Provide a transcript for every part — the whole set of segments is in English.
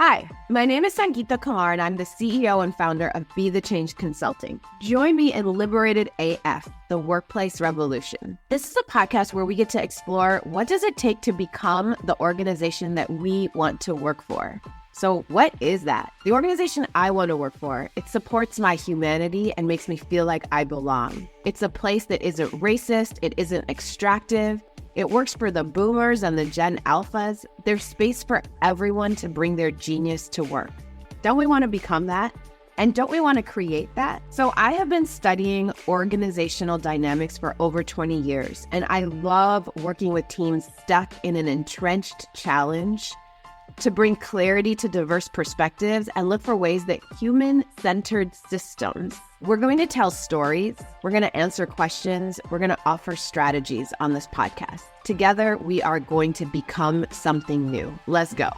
Hi, my name is Sangita Kumar, and I'm the CEO and founder of Be the Change Consulting. Join me in Liberated AF, the workplace revolution. This is a podcast where we get to explore what does it take to become the organization that we want to work for. So what is that? The organization I want to work for, it supports my humanity and makes me feel like I belong. It's a place that isn't racist, it isn't extractive. It works for the boomers and the Gen Alphas. There's space for everyone to bring their genius to work. Don't we want to become that? And don't we want to create that? So I have been studying organizational dynamics for over 20 years, and I love working with teams stuck in an entrenched challenge to bring clarity to diverse perspectives and look for ways that human-centered systems. We're going to tell stories, we're going to answer questions, we're going to offer strategies on this podcast. Together, we are going to become something new. Let's go.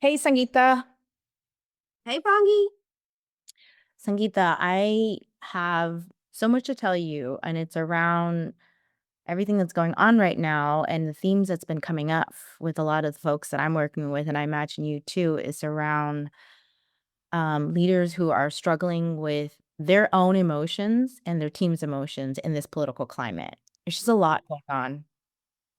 Hey, Sangita. Hey, Fongy. Sangita, I have so much to tell you, and it's around everything that's going on right now and the themes that's been coming up with a lot of the folks that I'm working with, and I imagine you too, is around leaders who are struggling with their own emotions and their team's emotions in this political climate. There's just a lot going on.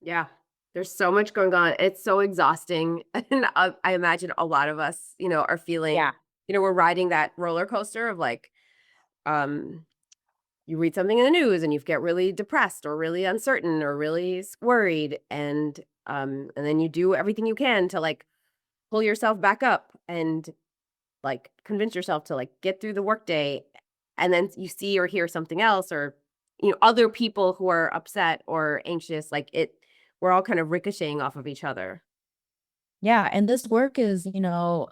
Yeah, there's so much going on. It's so exhausting. And I imagine a lot of us, are feeling, Yeah. we're riding that roller coaster of like, you read something in the news and you get really depressed or really uncertain or really worried. And then you do everything you can to like pull yourself back up and like convince yourself to like get through the workday. And then you see or hear something else or, other people who are upset or anxious, we're all kind of ricocheting off of each other. Yeah, and this work is,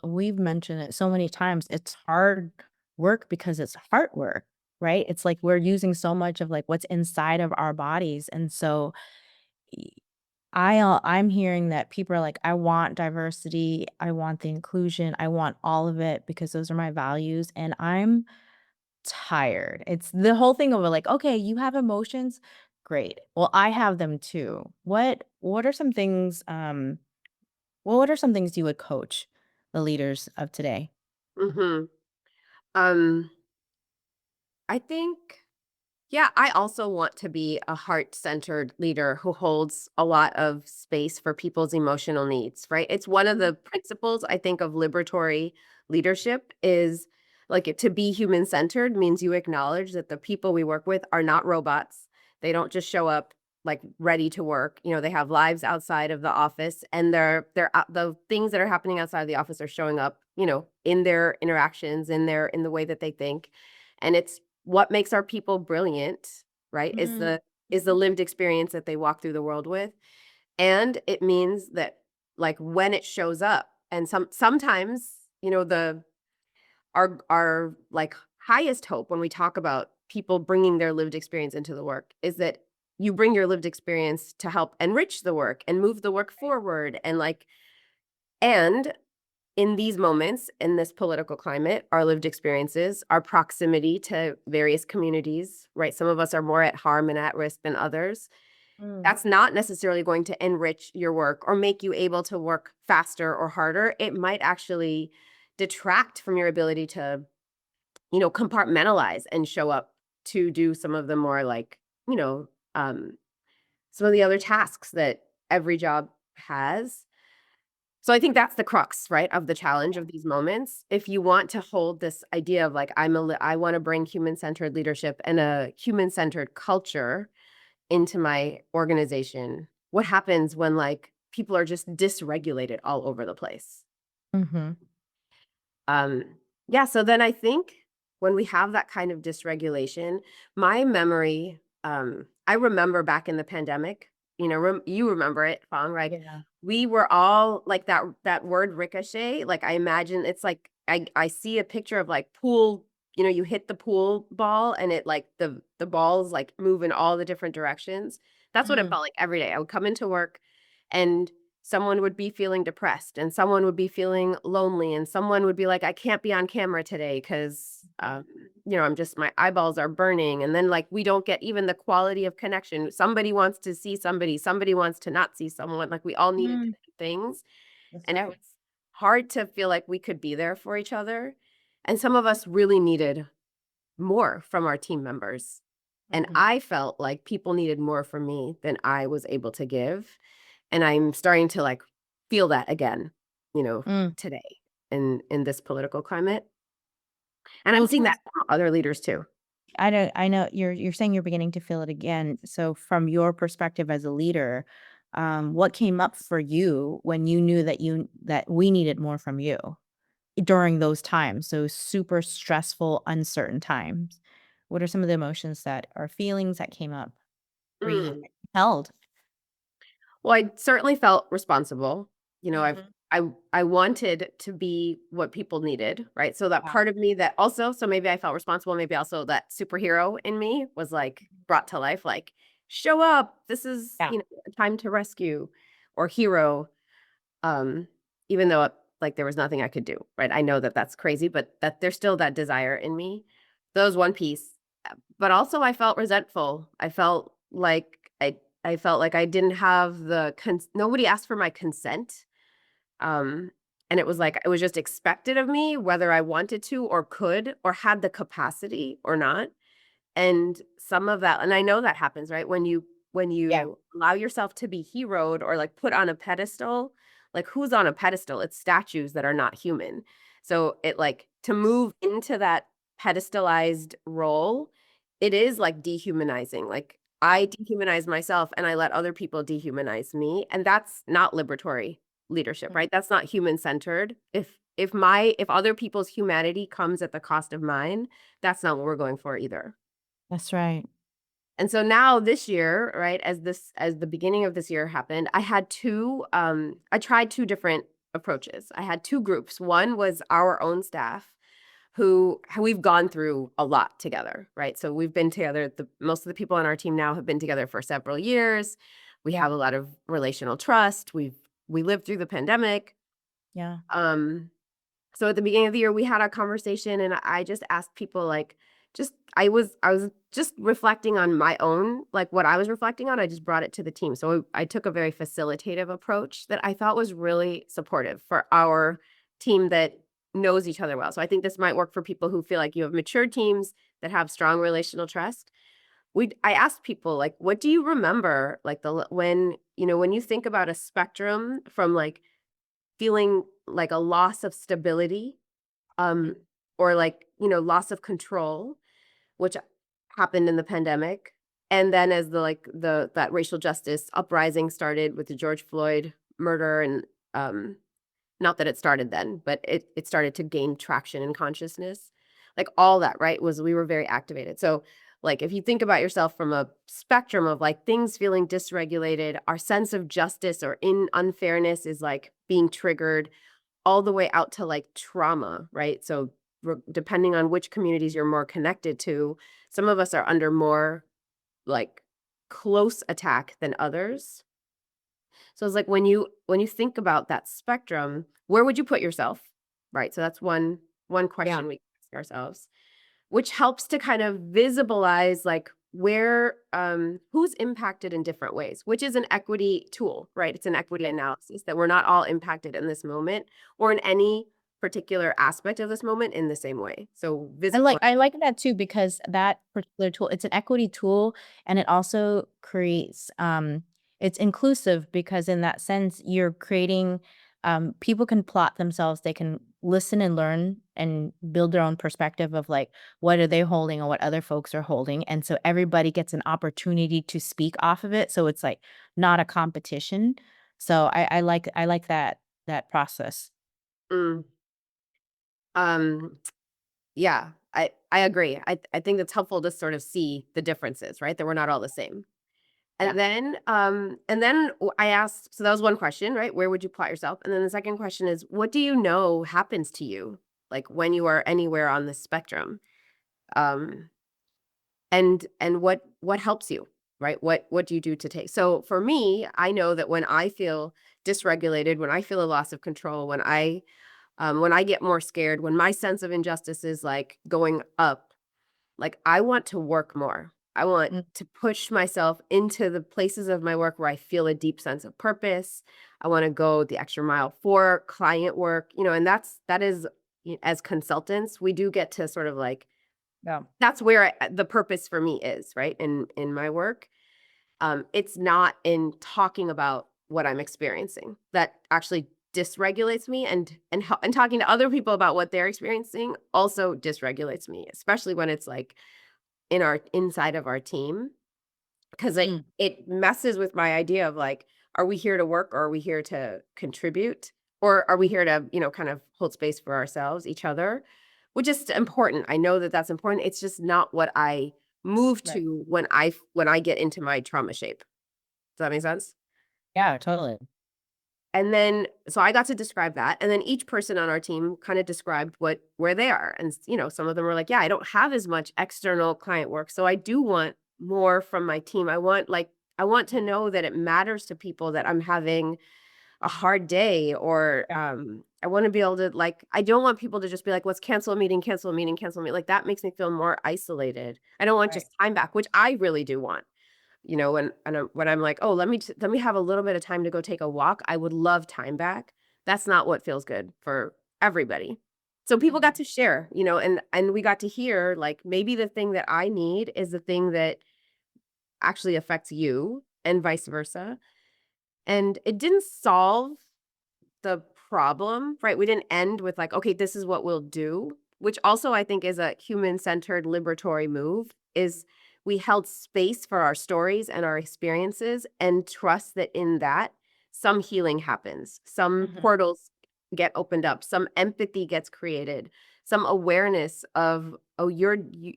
we've mentioned it so many times. It's hard work because it's heart work, right? It's like we're using so much of like what's inside of our bodies. And so e- I'm hearing that people are like, I want diversity, I want the inclusion, I want all of it because those are my values. And I'm tired. It's the whole thing of like, okay, you have emotions. Great. Well, I have them too. What are some things well, what are some things you would coach the leaders of today? Mm-hmm. Um, I think, yeah, I also want to be a heart-centered leader who holds a lot of space for people's emotional needs, right? It's one of the principles, I think, of liberatory leadership is like to be human-centered means you acknowledge that the people we work with are not robots. They don't just show up like ready to work. They have lives outside of the office and the things that are happening outside of the office are showing up, in their interactions, in the way that they think. And it's what makes our people brilliant, right? Is the lived experience that they walk through the world with. And it means that like when it shows up and sometimes, the our like highest hope when we talk about people bringing their lived experience into the work is that you bring your lived experience to help enrich the work and move the work forward and in these moments, in this political climate, our lived experiences, our proximity to various communities, right? Some of us are more at harm and at risk than others. That's not necessarily going to enrich your work or make you able to work faster or harder. It might actually detract from your ability to, compartmentalize and show up to do some of the more like, some of the other tasks that every job has. So I think that's the crux, right, of the challenge of these moments. If you want to hold this idea of like I want to bring human-centered leadership and a human-centered culture into my organization, what happens when like people are just dysregulated all over the place? Mm-hmm. Yeah, so then I think when we have that kind of dysregulation, my memory, I remember back in the pandemic, you remember it, Fong, right? Yeah. We were all like that word ricochet. Like I imagine it's like I see a picture of like pool, you hit the pool ball and it like the balls like move in all the different directions. That's what it felt like every day. I would come into work and someone would be feeling depressed and someone would be feeling lonely and someone would be like, I can't be on camera today because, I'm just, my eyeballs are burning. And then like, we don't get even the quality of connection. Somebody wants to see somebody wants to not see someone. Like we all needed Mm, different things. that's And it right. was hard to feel like we could be there for each other. And some of us really needed more from our team members. And Mhm. I felt like people needed more from me than I was able to give. And I'm starting to like feel that again, Mm. today in this political climate. And I'm Well, seeing tell that us, from other leaders too. I know you're saying you're beginning to feel it again. So from your perspective as a leader, what came up for you when you knew that we needed more from you during those times, those super stressful, uncertain times? What are some of the emotions that or feelings that came up for you Mm. that you held? Well, I certainly felt responsible. You know, I've Mhm. I wanted to be what people needed, right? So that Yeah. part of me that also, so maybe I felt responsible, maybe also that superhero in me was like brought to life, like, show up. This is, Yeah. a time to rescue or hero. Um, Even though like there was nothing I could do, right? I know that that's crazy, but that there's still that desire in me. That was one piece. But also I felt resentful. I felt like I didn't have nobody asked for my consent. Um, and it was like it was just expected of me whether I wanted to or could or had the capacity or not. And some of that, and I know that happens, right? When Yeah. you allow yourself to be heroed or like put on a pedestal, like who's on a pedestal? It's statues that are not human. So it like to move into that pedestalized role, it is like dehumanizing. Like I dehumanize myself and I let other people dehumanize me. And that's not liberatory leadership, Mhm. right? That's not human centered. If other people's humanity comes at the cost of mine, that's not what we're going for either. That's right. And so now this year, right, as the beginning of this year happened, I tried two different approaches. I had two groups. One was our own staff who we've gone through a lot together, right? So we've been together, most of the people on our team now have been together for several years. We Yeah. have a lot of relational trust. We lived through the pandemic. Yeah. Um so at the beginning of the year, we had a conversation and I just asked people like I was just reflecting on my own, like what I was reflecting on. I just brought it to the team. So I took a very facilitative approach that I thought was really supportive for our team that knows each other well. So I think this might work for people who feel like you have mature teams that have strong relational trust. I asked people like, what do you remember like when you think about a spectrum from like feeling like a loss of stability, um, or like, loss of control, which happened in the pandemic. And then as that racial justice uprising started with the George Floyd murder and not that it started then, but it started to gain traction in consciousness. Like all that, right, we were very activated. So like if you think about yourself from a spectrum of like things feeling dysregulated, our sense of justice or in unfairness is like being triggered all the way out to like trauma, right? So depending on which communities you're more connected to, some of us are under more like close attack than others. So it's like when you think about that spectrum, where would you put yourself? Right. So that's one Yeah. question we ask ourselves, which helps to kind of visibilize like where who's impacted in different ways, which is an equity tool, right? It's an equity analysis that we're not all impacted in this moment or in any particular aspect of this moment in the same way. So visible. I like that too because that particular tool, it's an equity tool and it also creates it's inclusive because in that sense you're creating people can plot themselves, they can listen and learn and build their own perspective of like what are they holding and what other folks are holding. And so everybody gets an opportunity to speak off of it. So it's like not a competition. So I like that process. Mm, um yeah, I agree. I think it's helpful to sort of see the differences, right? That we're not all the same. Yeah. And then I asked, so that was one question, right? Where would you plot yourself? And then the second question is, what do you know happens to you, like when you are anywhere on the spectrum? Um, and what helps you? right? What do you do to take? So for me, I know that when I feel dysregulated, when I feel a loss of control, when I get more scared, when my sense of injustice is like going up, like I want to work more. I want Mm. to push myself into the places of my work where I feel a deep sense of purpose. I want to go the extra mile for client work, and that is as consultants, we do get to sort of like Yeah. that's where the purpose for me is, right? In my work. It's not in talking about what I'm experiencing that actually dysregulates me, and talking to other people about what they're experiencing also dysregulates me, especially when it's like inside of our team, because it Mm. it messes with my idea of like, are we here to work or are we here to contribute? Or are we here to, kind of hold space for ourselves, each other, which is important. I know that that's important. It's just not what I move Right. to when I get into my trauma shape. Does that make sense? Yeah, totally. And then, so I got to describe that. And then each person on our team kind of described where they are. And, some of them were like, yeah, I don't have as much external client work. So I do want more from my team. I want to know that it matters to people that I'm having a hard day, or Yeah. I want to be able to, like, I don't want people to just be like, let's cancel a meeting, cancel a meeting, cancel a meeting. Like that makes me feel more isolated. I don't want Right. just time back, which I really do want. When I'm like, oh, let me have a little bit of time to go take a walk. I would love time back. That's not what feels good for everybody. So people got Mhm. to share, and we got to hear like maybe the thing that I need is the thing that actually affects you, and vice versa. And it didn't solve the problem, right? We didn't end with like, okay, this is what we'll do, which also I think is a human-centered liberatory move, is we held space for our stories and our experiences and trust that in that some healing happens, some Mhm. portals get opened up, some empathy gets created, some awareness of, oh,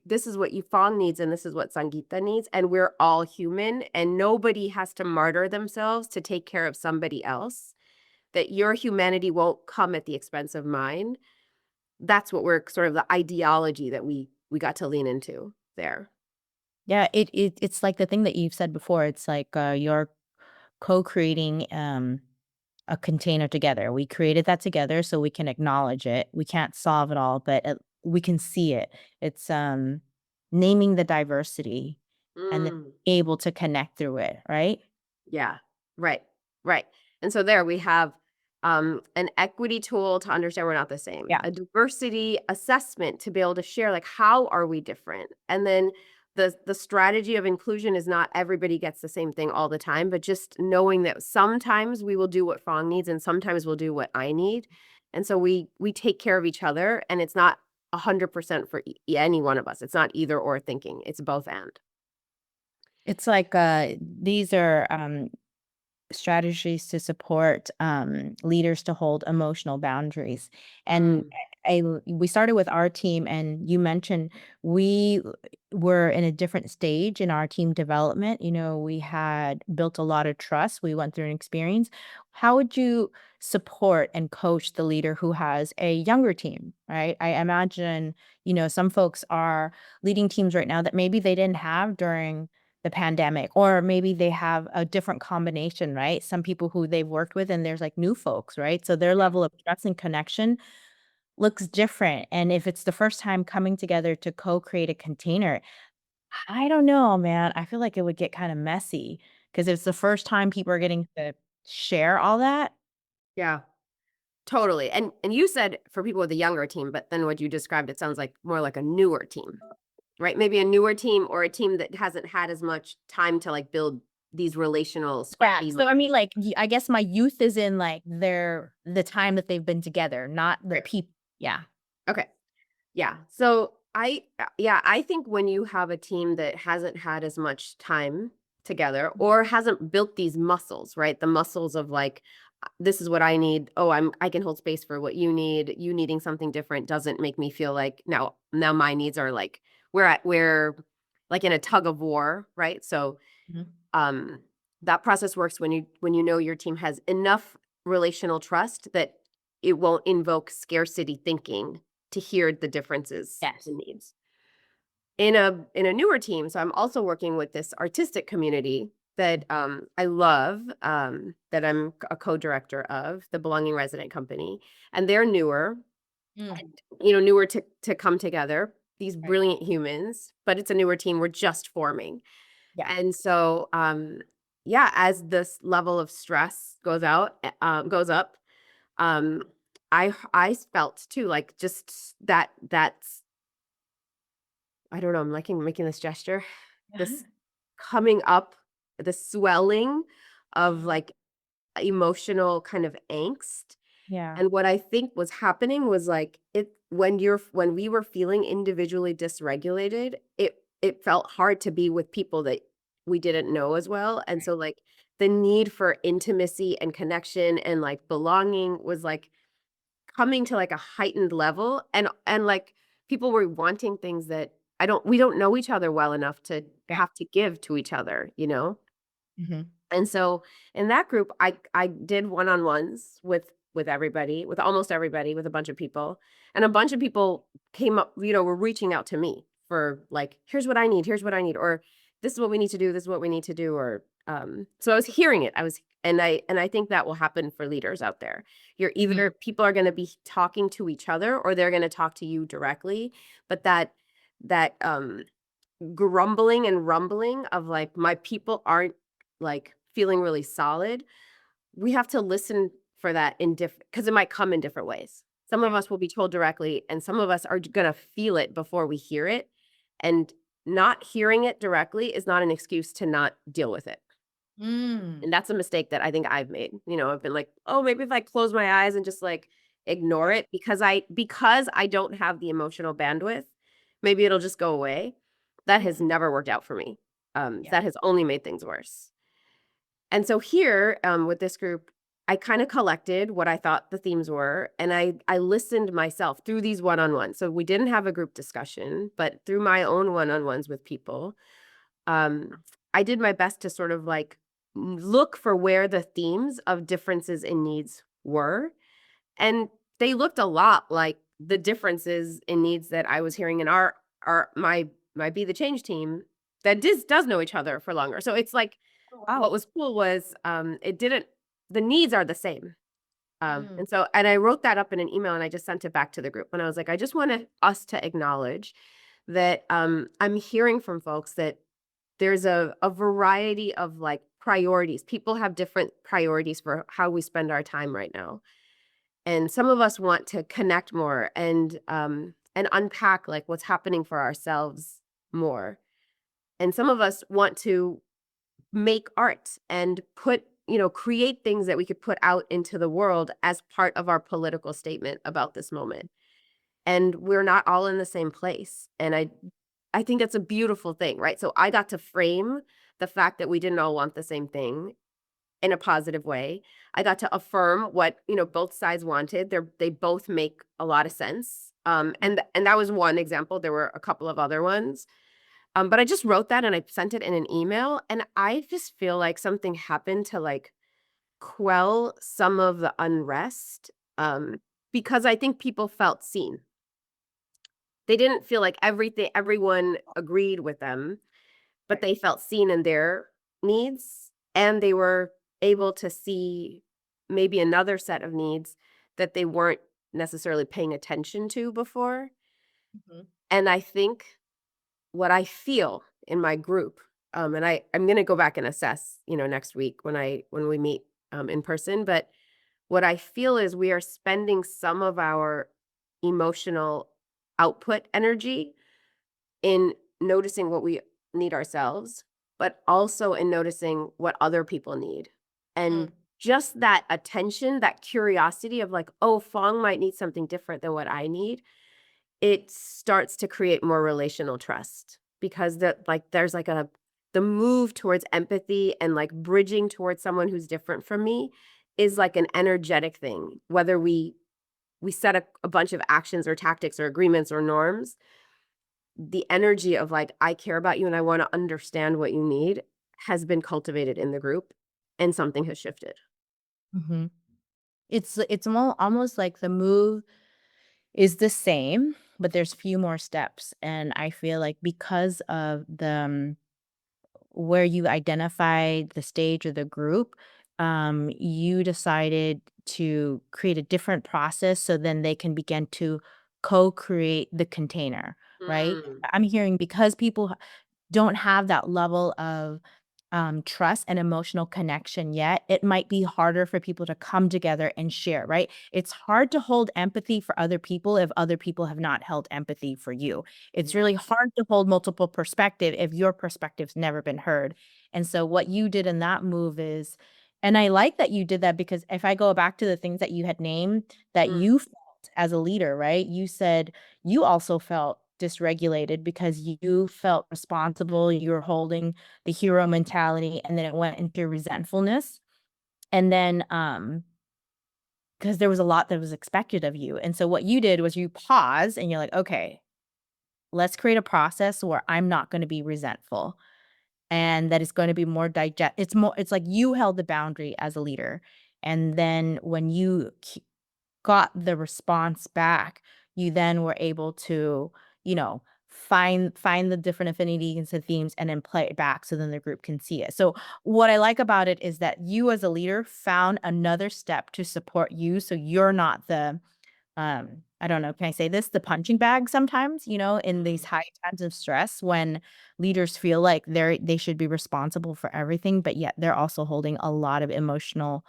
this is what you Fong needs and this is what Sangita needs, and we're all human and nobody has to martyr themselves to take care of somebody else, that your humanity won't come at the expense of mine. That's what we're sort of the ideology that we got to lean into there. Yeah, it's like the thing that you've said before. It's like you're co-creating a container together. We created that together so we can acknowledge it. We can't solve it all, but we can see it. It's naming the diversity and then Mm. able to connect through it, right? Yeah. Right. Right. And so there we have an equity tool to understand we're not the same, Yeah. a diversity assessment to be able to share like how are we different, and then the strategy of inclusion is not everybody gets the same thing all the time, but just knowing that sometimes we will do what Fong needs and sometimes we'll do what I need, and so we take care of each other, and it's not 100% for any one of us. It's not either or thinking. It's both and. It's like these are strategies to support leaders to hold emotional boundaries. And Mm. we started with our team, and you mentioned we were in a different stage in our team development. We had built a lot of trust. We went through an experience. How would you support and coach the leader who has a younger team, right? I imagine, some folks are leading teams right now that maybe they didn't have during the pandemic, or maybe they have a different combination, right? Some people who they've worked with, and there's like new folks, right? So their level of trust and connection looks different. And if it's the first time coming together to co-create a container, I don't know, man. I feel like it would get kind of messy because it's the first time people are getting to share all that. Yeah. Totally. And you said for people with a younger team, but then what you described, it sounds like more like a newer team, right? Maybe a newer team or a team that hasn't had as much time to like build these relational Yeah. scrappy. So I mean, like, I guess my youth is in like the time that they've been together, not the Right. people. Yeah. Okay. Yeah. So I think when you have a team that hasn't had as much time together or hasn't built these muscles, right? The muscles of like, this is what I need. Oh, I can hold space for what you need. You needing something different doesn't make me feel like now my needs are like we're like in a tug of war, right? So Mhm. um that process works when you know your team has enough relational trust that it won't invoke scarcity thinking to hear the differences Yes. in needs. in a newer team, so I'm also working with this artistic community that I love, that I'm a co-director of, the Belonging Resident Company, and they're newer, Mm, and, newer to come together, these right. brilliant humans, but it's a newer team. We're just forming. Yeah. And so, yeah, as this level of stress goes up, um, I felt too, like, just that's I don't know, I'm making this gesture, this coming up, the swelling of Mhm. like emotional kind of angst. Yeah. And what I think was happening was like when we were feeling individually dysregulated, it felt hard to be with people that we didn't know as well. And so like the need for intimacy and connection and like belonging was like coming to like a heightened level, and like people were wanting things that we don't know each other well enough to Yeah. have to give to each other, you know? Mhm. And so in that group, I did one-on-ones with everybody, with almost everybody, with a bunch of people. And a bunch of people came up, were reaching out to me for like, here's what I need, here's what I need, or this is what we need to do, this is what we need to do, or so I was hearing it. I think that will happen for leaders out there. You're Mhm. either people are going to be talking to each other or they're going to talk to you directly, but that grumbling and rumbling of like my people aren't like feeling really solid, we have to listen for that in different, because it might come in different ways. Some of Yeah. us will be told directly and some of us are gonna feel it before we hear it, and not hearing it directly is not an excuse to not deal with it. Mm. And that's a mistake that I think I've made. I've been like, "Oh, maybe if I close my eyes and just like ignore it because I don't have the emotional bandwidth, maybe it'll just go away." That has Mhm. never worked out for me. Yeah. That has only made things worse. And so here, with this group, I kind of collected what I thought the themes were, and I listened myself through these one-on-ones. So we didn't have a group discussion, but through my own one-on-ones with people, I did my best to sort of like look for where the themes of differences in needs were, and they looked a lot like the differences in needs that I was hearing in our Be the Change team that does know each other for longer. So it's like Oh, what wow. was cool was, it didn't the needs are the same. Mm. And I wrote that up in an email and I just sent it back to the group. And I was like, I just wanted us to acknowledge that I'm hearing from folks that there's a variety of like priorities. People have different priorities for how we spend our time right now. And some of us want to connect more and unpack like what's happening for ourselves more. And some of us want to make art and create things that we could put out into the world as part of our political statement about this moment. And we're not all in the same place. And I think that's a beautiful thing, right? So I got to frame the fact that we didn't all want the same thing in a positive way. I got to affirm what, both sides wanted. They both make a lot of sense. And that was one example. There were a couple of other ones. But I just wrote that and I sent it in an email, and I just feel like something happened to like quell some of the unrest, because I think people felt seen. They didn't feel like everyone agreed with them, but Right. they felt seen in their needs, and they were able to see maybe another set of needs that they weren't necessarily paying attention to before. Mhm. And I think what I feel in my group, and I'm gonna go back and assess, next week when we meet in person. But what I feel is we are spending some of our emotional output energy in noticing what we need ourselves, but also in noticing what other people need. And Mm. just that attention, that curiosity of like, oh, Fong might need something different than what I need, it starts to create more relational trust, because there's like the move towards empathy and like bridging towards someone who's different from me is like an energetic thing, whether we set a bunch of actions or tactics or agreements or norms. The energy of like, I care about you and I want to understand what you need has been cultivated in the group, and something has shifted. Mhm. It's almost like the move is the same, but there's few more steps. And I feel like because of the where you identified the stage or the group, you decided to create a different process so then they can begin to co-create the container, right? Mm, I'm hearing because people don't have that level of trust and emotional connection yet, it might be harder for people to come together and share, right? It's hard to hold empathy for other people if other people have not held empathy for you. It's yeah. really hard to hold multiple perspective if your perspective's never been heard. And so what you did in that move is, and I like that you did that because if I go back to the things that you had named that Mm, you felt as a leader, right? You said you also felt dysregulated because you felt responsible, you were holding the hero mentality, and then it went into resentfulness. And then because there was a lot that was expected of you. And so what you did was you pause and you're like, okay, let's create a process where I'm not going to be resentful and that it's going to be more it's like you held the boundary as a leader. And then when you got the response back, you then were able to, you know, find the different affinities and themes and then play it back so then the group can see it. So what I like about it is that you as a leader found another step to support you so you're not the I don't know, can I say this? The punching bag sometimes, in these mm, high times of stress when leaders feel like they should be responsible for everything, but yet they're also holding a lot of emotional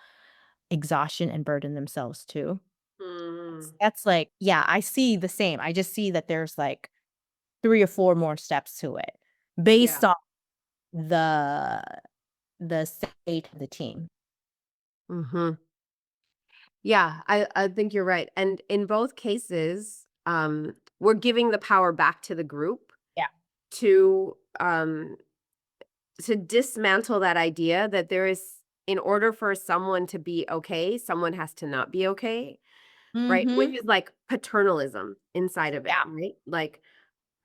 exhaustion and burden themselves too. mm, That's like, yeah, I see the same. I just see that there's like 3 or 4 more steps to it yeah. based on the the state of the team. Hmm. Yeah, I think you're right. And in both cases, we're giving the power back to the group Yeah. to dismantle that idea that there is, in order for someone to be okay, someone has to not be okay, right? Which Mhm. is like paternalism inside of it, Yeah. right? Like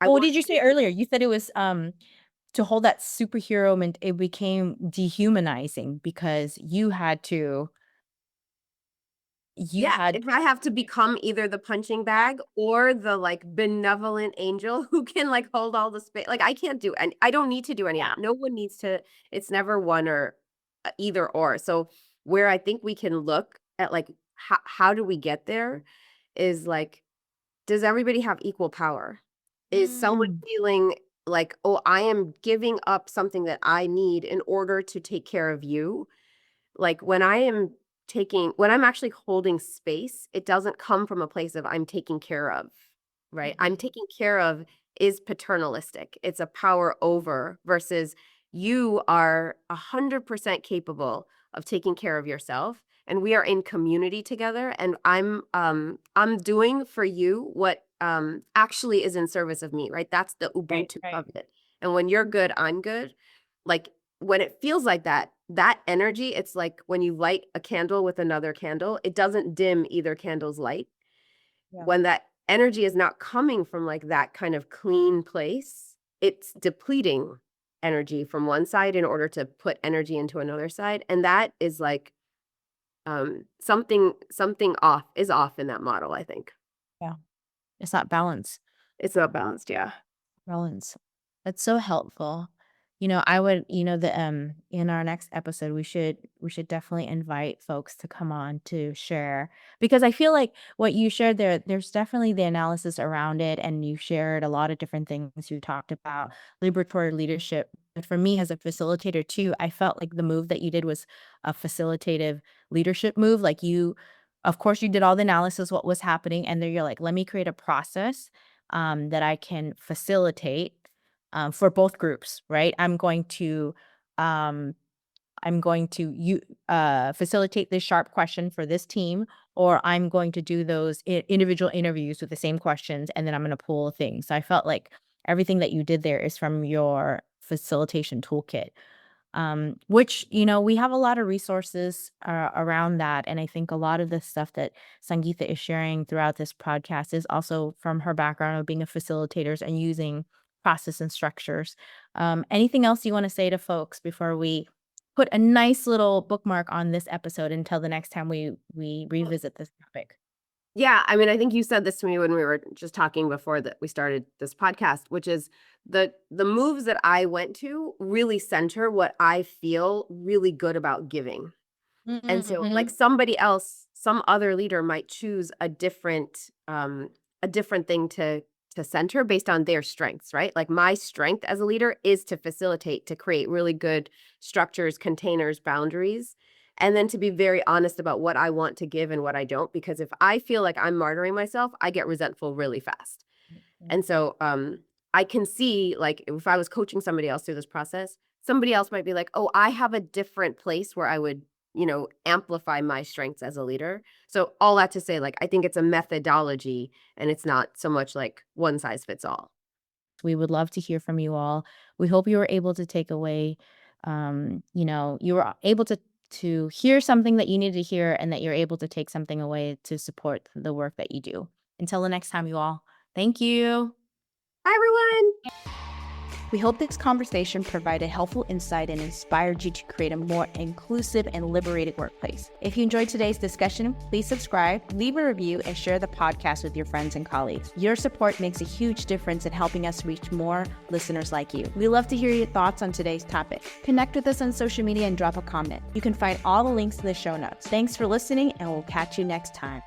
I Well, what want did you say earlier? You said it was, to hold that superhero it became dehumanizing because you Yeah, had if I have to become either the punching bag or the like benevolent angel who can like hold all the space, like I can't do, and I don't need to do any of yeah. that. No one needs to. It's never one or either or. So where I think we can look at like how do we get there is like, does everybody have equal power? Is someone Mm. feeling like, oh, I am giving up something that I need in order to take care of you? Like when I'm actually holding space, it doesn't come from a place of I'm taking care of, right? I'm Mhm. taking care of is paternalistic. It's a power over versus you are 100% capable of taking care of yourself. And we are in community together. And I'm doing for you what actually is in service of me, right? That's the Right, Ubuntu right. of it. And when you're good, I'm good. Like when it feels like that energy, it's like when you light a candle with another candle, it doesn't dim either candle's light. Yeah. When that energy is not coming from like that kind of clean place, it's depleting energy from one side in order to put energy into another side. And that is like something off in that model, I think. Yeah. It's not balance. It's not balanced, yeah. Rollins. That's so helpful. I would, in our next episode, we should definitely invite folks to come on to share because I feel like what you shared there's definitely the analysis around it, and you shared a lot of different things. You talked about liberatory leadership. But for me as a facilitator too, I felt like the move that you did was a facilitative leadership move. Like of course, you did all the analysis, what was happening, and then you're like, let me create a process that I can facilitate for both groups, right? Um, facilitate this sharp question for this team, or I'm going to do those individual interviews with the same questions, and then I'm going to pull things. So I felt like everything that you did there is from your facilitation toolkit, which we have a lot of resources around that, and I think a lot of the stuff that Sangita is sharing throughout this podcast is also from her background of being a facilitator and using process and structures. Anything else you want to say to folks before we put a nice little bookmark on this episode until the next time we revisit this topic? Yeah, I mean, I think you said this to me when we were just talking before that we started this podcast, which is the moves that I went to really center what I feel really good about giving. And so like Mm-hmm. somebody else, some other leader might choose a different thing to center based on their strengths, right? Like my strength as a leader is to facilitate, to create really good structures, containers, boundaries, and then to be very honest about what I want to give and what I don't, because if I feel like I'm martyring myself, I get resentful really fast. And so I can see, like, if I was coaching somebody else through this process, somebody else might be like, oh, I have a different place where I would, amplify my strengths as a leader. So all that to say, like, I think it's a methodology and it's not so much like one size fits all. We would love to hear from you all. We hope you were able to take away, you were able to hear something that you needed to hear, and that you're able to take something away to support the work that you do. Until the next time, you all. Thank you. Hi, everyone. We hope this conversation provided helpful insight and inspired you to create a more inclusive and liberated workplace. If you enjoyed today's discussion, please subscribe, leave a review, and share the podcast with your friends and colleagues. Your support makes a huge difference in helping us reach more listeners like you. We love to hear your thoughts on today's topic. Connect with us on social media and drop a comment. You can find all the links in the show notes. Thanks for listening, and we'll catch you next time.